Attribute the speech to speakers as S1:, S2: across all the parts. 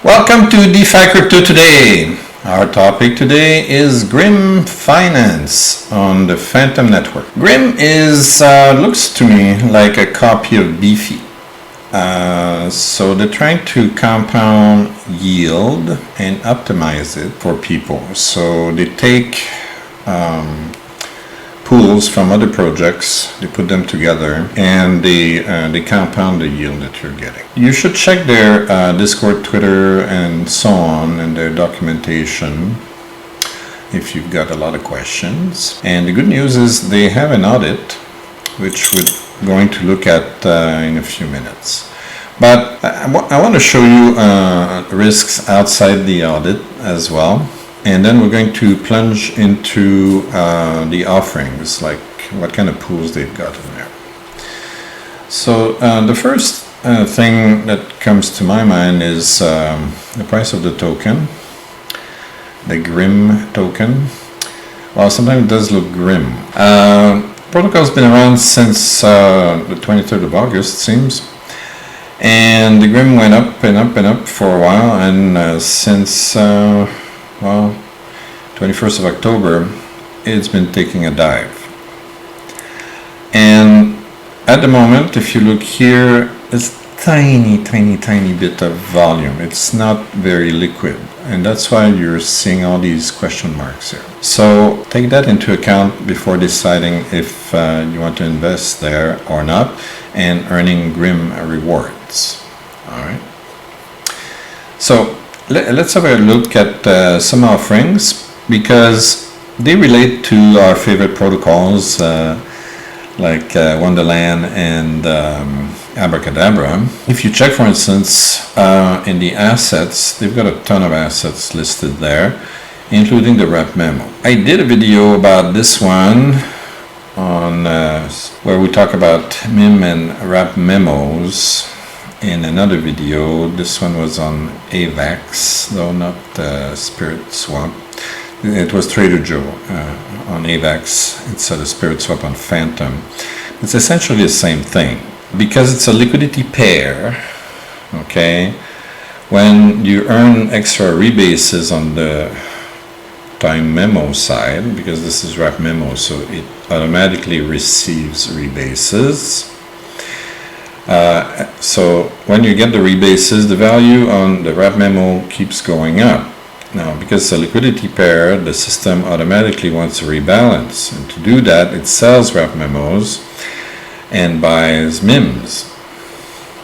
S1: Welcome to Defi Crypto Today. Our topic today is Grim Finance on the Fantom network. Grim is looks to me like a copy of Defi. So they're trying to compound yield and optimize it for people. So they take pools from other projects, they put them together, and they compound the yield that you're getting. You should check their Discord, Twitter, and so on, and their documentation if you've got a lot of questions. And the good news is they have an audit, which we're going to look at in a few minutes. But I want to show you risks outside the audit as well. And then we're going to plunge into the offerings, like what kind of pools they've got in there. So the first thing that comes to my mind is the price of the token, the Grim token. Well, sometimes it does look grim. Protocol's been around since the 23rd of August, it seems. And the Grim went up and up and up for a while, and since 21st of October, it's been taking a dive. And at the moment, if you look here, it's tiny bit of volume. It's not very liquid, and that's why you're seeing all these question marks here. So take that into account before deciding if you want to invest there or not, and earning Grim rewards. All right. So let's have a look at some offerings, because they relate to our favorite protocols like Wonderland and Abracadabra. If you check, for instance, in the assets, they've got a ton of assets listed there, including the wMEMO. I did a video about this one on where we talk about MEM and wMEMOs in another video. This one was on AVAX, though not Spirit Swap. It was Trader Joe on AVAX. It's the Spirit Swap on Fantom. It's essentially the same thing, because it's a liquidity pair. Okay, when you earn extra rebases on the time memo side, because this is wMEMO, so it automatically receives rebases. So when you get the rebases, the value on the wMEMO keeps going up. Now, because it's a liquidity pair, the system automatically wants to rebalance. And to do that, it sells wMEMOs and buys MIMs,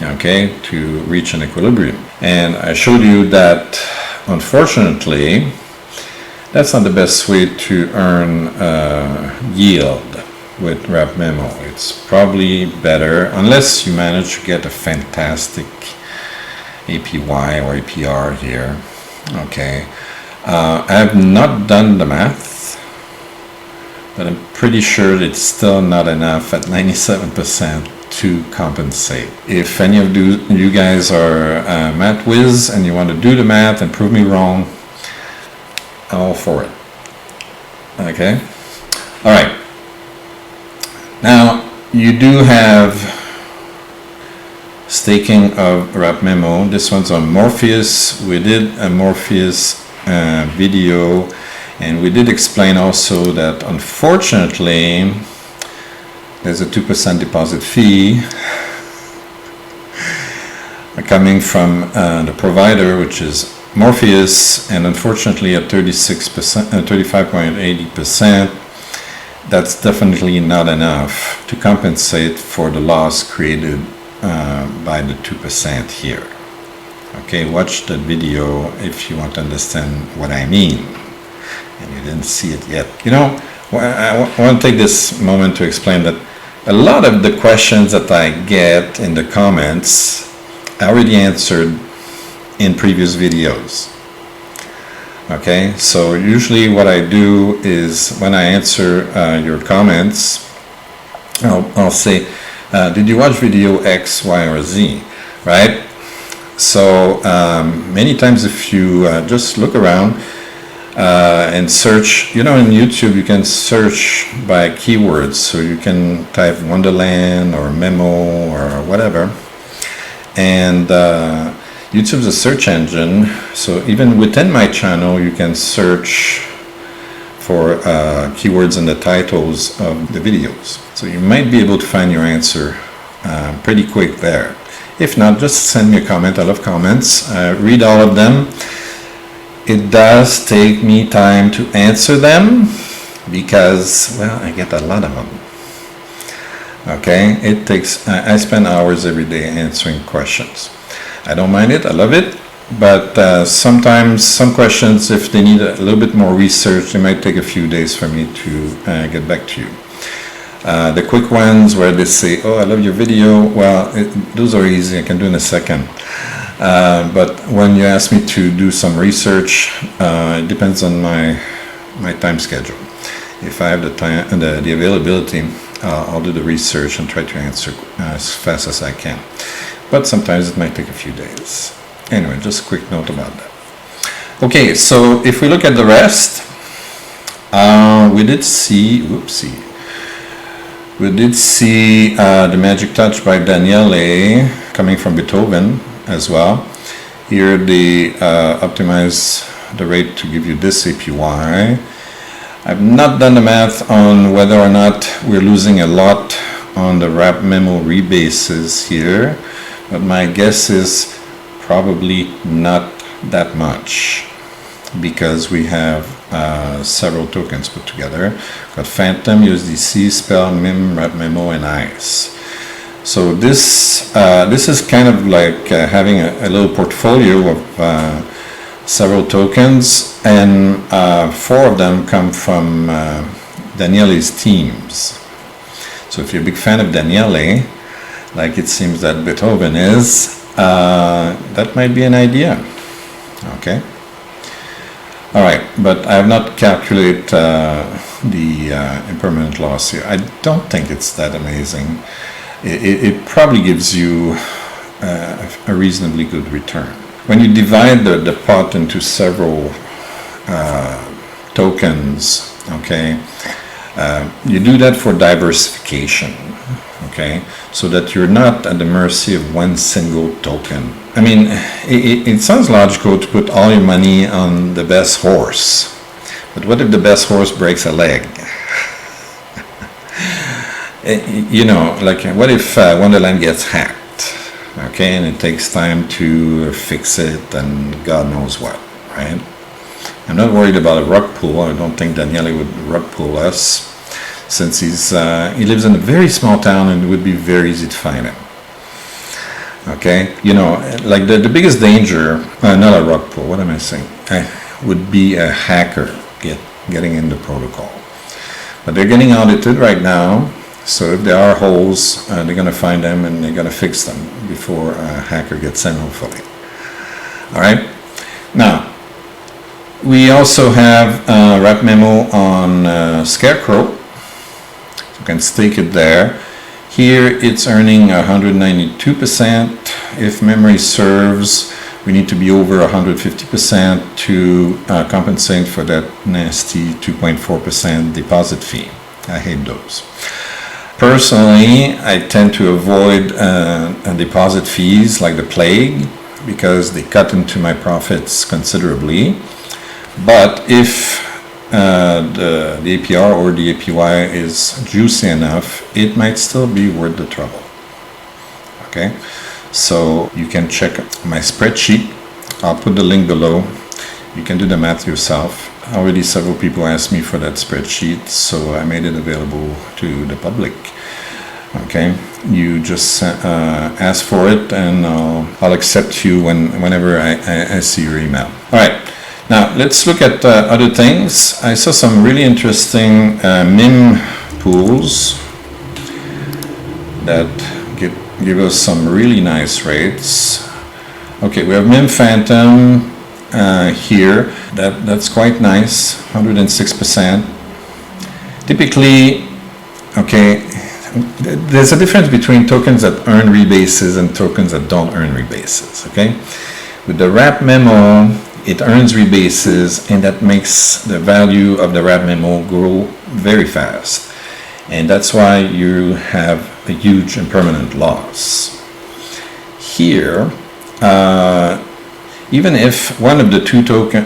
S1: okay, to reach an equilibrium. And I showed you that, unfortunately, that's not the best way to earn yield with wMEMO. It's probably better, unless you manage to get a fantastic APY or APR here. Okay, I have not done the math, but I'm pretty sure it's still not enough at 97% to compensate. If any of you guys are math whiz and you want to do the math and prove me wrong, I'm all for it. Okay, all right. Now, you do have staking of wMEMO. This one's on Morpheus. We did a Morpheus video, and we did explain also that unfortunately there's a 2% deposit fee coming from the provider, which is Morpheus, and unfortunately at 35.80%, that's definitely not enough to compensate for the loss created by the 2% here. Okay, watch that video if you want to understand what I mean, and you didn't see it yet. You know, I want to take this moment to explain that a lot of the questions that I get in the comments I already answered in previous videos. Okay, so usually what I do is, when I answer your comments, I'll say, did you watch video X, Y, or Z, right? So many times if you just look around and search, you know, in YouTube you can search by keywords, so you can type Wonderland or Memo or whatever, and YouTube's a search engine, so even within my channel you can search for keywords in the titles of the videos. So you might be able to find your answer pretty quick there. If not, just send me a comment. I love comments. Read all of them. It does take me time to answer them because, well, I get a lot of them. Okay, it takes, I spend hours every day answering questions. I don't mind it, I love it, but sometimes some questions, if they need a little bit more research, it might take a few days for me to get back to you. The quick ones where they say, oh, I love your video, well, those are easy, I can do in a second. But when you ask me to do some research, it depends on my time schedule. If I have the time and the availability, I'll do the research and try to answer as fast as I can. But sometimes it might take a few days. Anyway, just a quick note about that. Okay, so if we look at the rest, we did see, the Magic Touch by Daniele coming from Beethoven as well. Here they optimize the rate to give you this APY. I've not done the math on whether or not we're losing a lot on the wMEMO rebases here, but my guess is probably not that much because we have several tokens put together. Got Fantom, USDC, Spell, MIM, wMEMO, and ICE. So this is kind of like having a little portfolio of several tokens, and 4 of them come from Daniele's teams. So if you're a big fan of Daniele, like it seems that Beethoven is, that might be an idea. Okay. All right, but I have not calculated the impermanent loss here. I don't think it's that amazing. It probably gives you a reasonably good return. When you divide the pot into several tokens, okay, you do that for diversification, okay, so that you're not at the mercy of one single token. I mean, it sounds logical to put all your money on the best horse, but what if the best horse breaks a leg? You know, like what if Wonderland gets hacked? Okay, and it takes time to fix it and God knows what, right? I'm not worried about a rug pull. I don't think Daniele would rug pull us, since he lives in a very small town and it would be very easy to find him. Okay, you know, like the biggest danger, not a rug pull, what am I saying? Would be a hacker getting in the protocol. But they're getting audited right now. So if there are holes, they're going to find them and they're going to fix them before a hacker gets in, hopefully. All right. Now, we also have wMEMO on Scarecrow. You can stake it there. Here it's earning 192%. If memory serves, we need to be over 150% to compensate for that nasty 2.4% deposit fee. I hate those. Personally, I tend to avoid deposit fees like the plague because they cut into my profits considerably. But if the APR or the APY is juicy enough, it might still be worth the trouble. Okay, so you can check my spreadsheet. I'll put the link below. You can do the math yourself. Already several people asked me for that spreadsheet, so I made it available to the public. Okay, you just ask for it and I'll accept you whenever I see your email. All right, now let's look at other things. I saw some really interesting MIM pools that give us some really nice rates. Okay, we have MIM Fantom here. That's quite nice, 106%. Typically, okay, there's a difference between tokens that earn rebases and tokens that don't earn rebases. Okay, with the wMEMO, it earns rebases, and that makes the value of the wMEMO grow very fast, and that's why you have a huge impermanent loss. Here, even if one of the two token,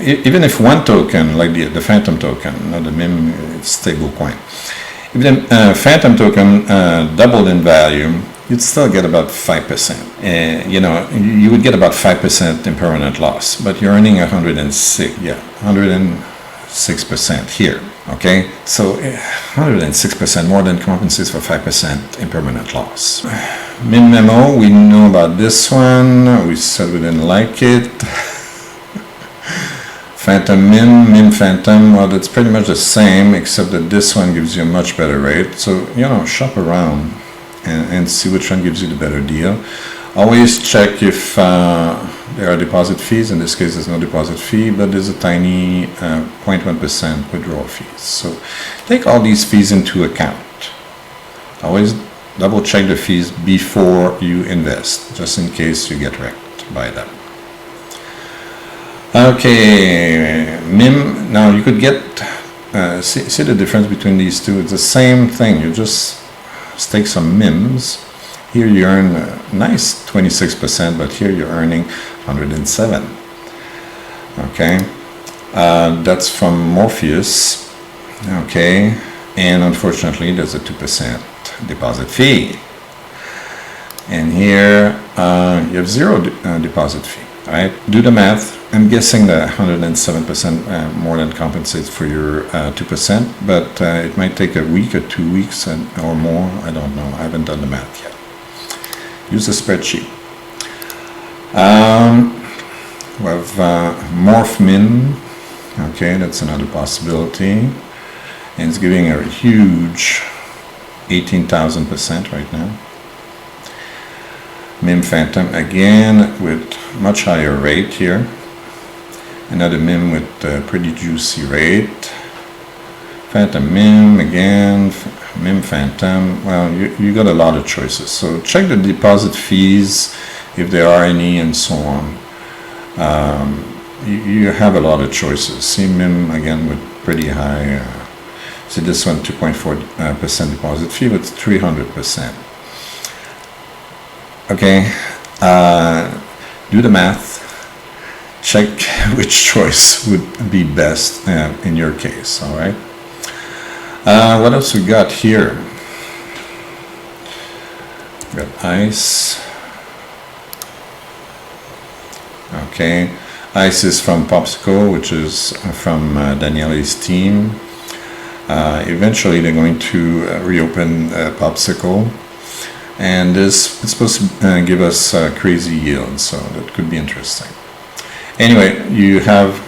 S1: even if one token, like the Fantom token, not the wMEMO, it's stablecoin, if the Fantom token doubled in value, you'd still get about 5%. You know, you would get about 5% in permanent loss, but you're earning 106% here. Okay, so 106% more than compensates for 5% in permanent loss. wMEMO, we know about this one. We said we didn't like it. Fantom wMEMO Fantom, well, that's pretty much the same, except that this one gives you a much better rate. So, you know, shop around and see which one gives you the better deal. Always check if there are deposit fees. In this case, there's no deposit fee, but there's a tiny 0.1% withdrawal fees. So take all these fees into account. Always double check the fees before you invest, just in case you get wrecked by them. Okay, wMEMO. Now you could get, see the difference between these two. It's the same thing. You just stake some wMEMs. Here you earn a nice 26%, but here you're earning 107. Okay, that's from Morpheus. Okay, and unfortunately there's a 2% deposit fee. And here you have zero deposit fee. All right, do the math. I'm guessing that 107% more than compensates for your 2%, but it might take a week or 2 weeks or more. I don't know. I haven't done the math yet. Use a spreadsheet. We have wMEMO. Okay, that's another possibility. And it's giving a huge 18,000% right now. wMEMO Fantom again with much higher rate here. Another wMEMO with a pretty juicy rate. Fantom wMEMO again. wMEMO Fantom. Well, you got a lot of choices. So check the deposit fees if there are any, and so on. You have a lot of choices. See wMEMO again with pretty high. See this one 2.4% deposit fee with 300%. Okay, do the math. Check which choice would be best in your case. All right. What else we got here? We got ICE. Okay, ICE is from Popsicle, which is from Daniele's team. Eventually, they're going to reopen Popsicle, and this is supposed to give us crazy yield, so that could be interesting. Anyway, you have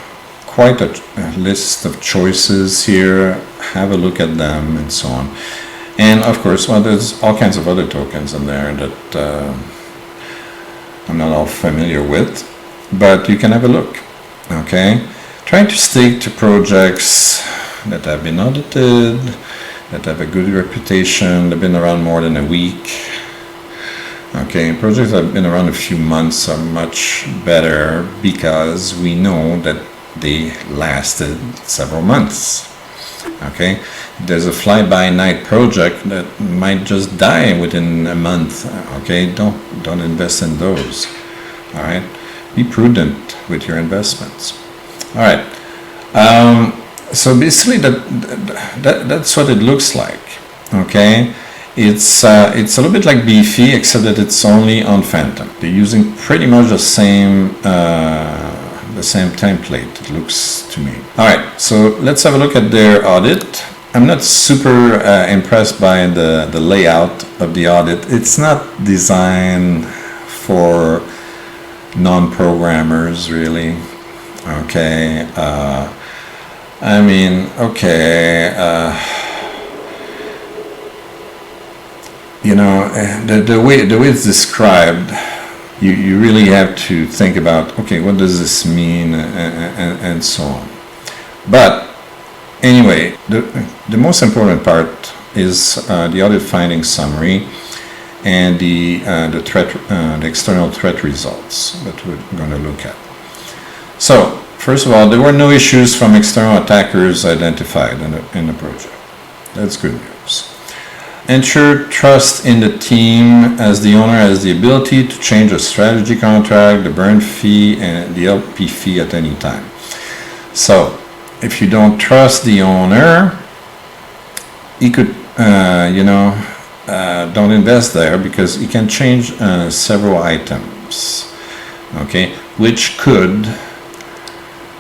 S1: quite a list of choices here. Have a look at them and so on. And of course, well, there's all kinds of other tokens in there that I'm not all familiar with, but you can have a look. Okay, trying to stick to projects that have been audited, that have a good reputation, they've been around more than a week. Okay, projects that have been around a few months are much better because we know that they lasted several months. Okay, if there's a fly-by-night project that might just die within a month. Okay, don't invest in those. All right, be prudent with your investments. All right. So basically, that's what it looks like. Okay, it's a little bit like Defi, except that it's only on Fantom. They're using pretty much the same template, it looks to me. All right, so let's have a look at their audit. I'm not super impressed by the layout of the audit. It's not designed for non-programmers, really. Okay. I mean, okay, you know, the way it's described, you really have to think about, okay, what does this mean, and so on. But anyway, the most important part is the audit findings summary and the external threat results that we're going to look at. So, first of all, there were no issues from external attackers identified in the project. That's good news. ensure trust in the team as the owner has the ability to change the strategy contract, the burn fee, and the LP fee at any time. So if you don't trust the owner, he could, don't invest there because he can change several items, okay, which could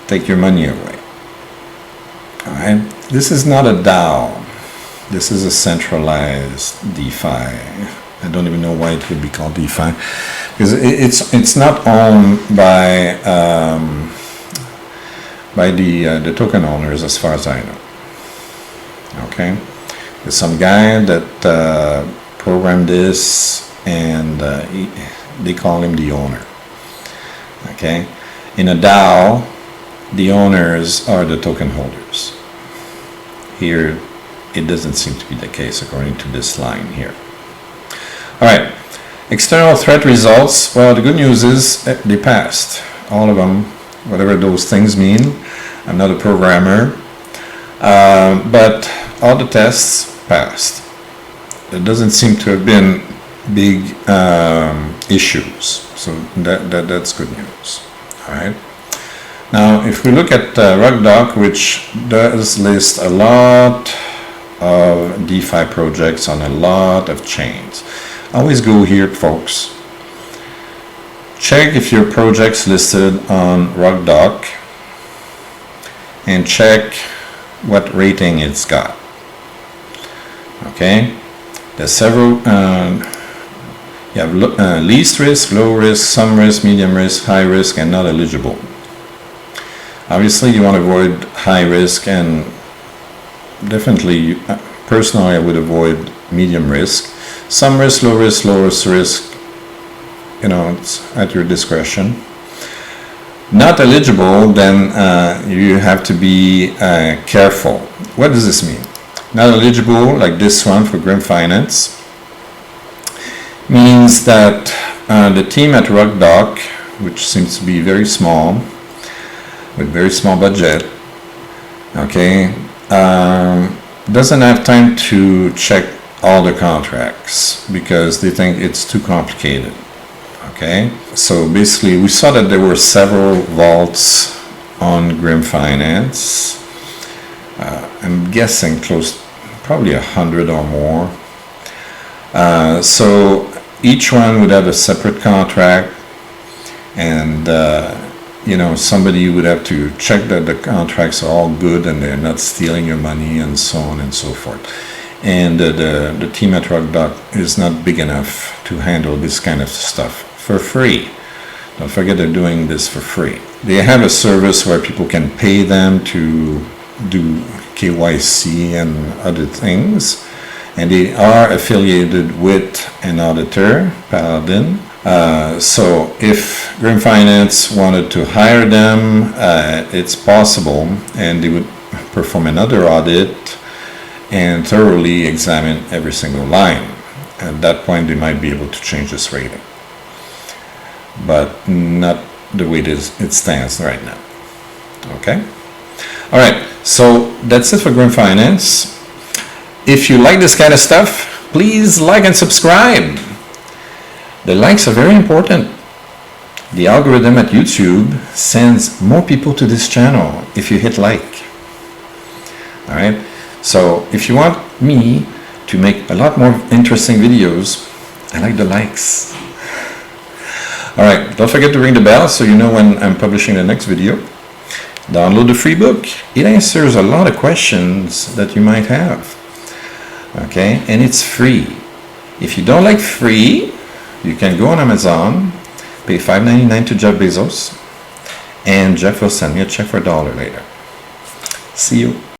S1: take your money away. All right, this is not a DAO. This is a centralized DeFi. I don't even know why it would be called DeFi, because it's not owned by the token owners, as far as I know. Okay, there's some guy that programmed this, and they call him the owner. Okay, in a DAO, the owners are the token holders. Here, it doesn't seem to be the case according to this line here. All right, external threat results. Well, the good news is they passed, all of them, whatever those things mean. I'm not a programmer, but all the tests passed. There doesn't seem to have been big issues, so that's good news. All right. Now, if we look at Rugdoc, which does list a lot of DeFi projects on a lot of chains. Always go here, folks. Check if your project's listed on Rugdoc and check what rating it's got. Okay, there's several. You have least risk, low risk, some risk, medium risk, high risk, and not eligible. Obviously, you want to avoid high risk, and definitely, personally, I would avoid medium risk. Some risk, lowest risk, it's at your discretion. Not eligible, then you have to be careful. What does this mean? Not eligible, like this one for Grim Finance, means that the team at Rugdoc, which seems to be very small, with very small budget, okay, doesn't have time to check all the contracts because they think it's too complicated. Okay, so basically we saw that there were several vaults on Grim Finance. I'm guessing probably 100 or more. So each one would have a separate contract, and somebody would have to check that the contracts are all good and they're not stealing your money, and so on and so forth. And the team at Rugdoc is not big enough to handle this kind of stuff for free. Don't forget they're doing this for free. They have a service where people can pay them to do KYC and other things, and they are affiliated with an auditor, Paladin. So if Grim Finance wanted to hire them, it's possible, and they would perform another audit and thoroughly examine every single line. At that point, they might be able to change this rating, but not the way it stands right now. Okay? All right, so that's it for Grim Finance. If you like this kind of stuff, please like and subscribe. The likes are very important. The algorithm at YouTube sends more people to this channel if you hit like. All right, so if you want me to make a lot more interesting videos, I like the likes. All right, don't forget to ring the bell so you know when I'm publishing the next video. Download the free book. It answers a lot of questions that you might have. Okay, and it's free. If you don't like free, you can go on Amazon, pay $5.99 to Jeff Bezos, and Jeff will send me a check for $1 later. See you.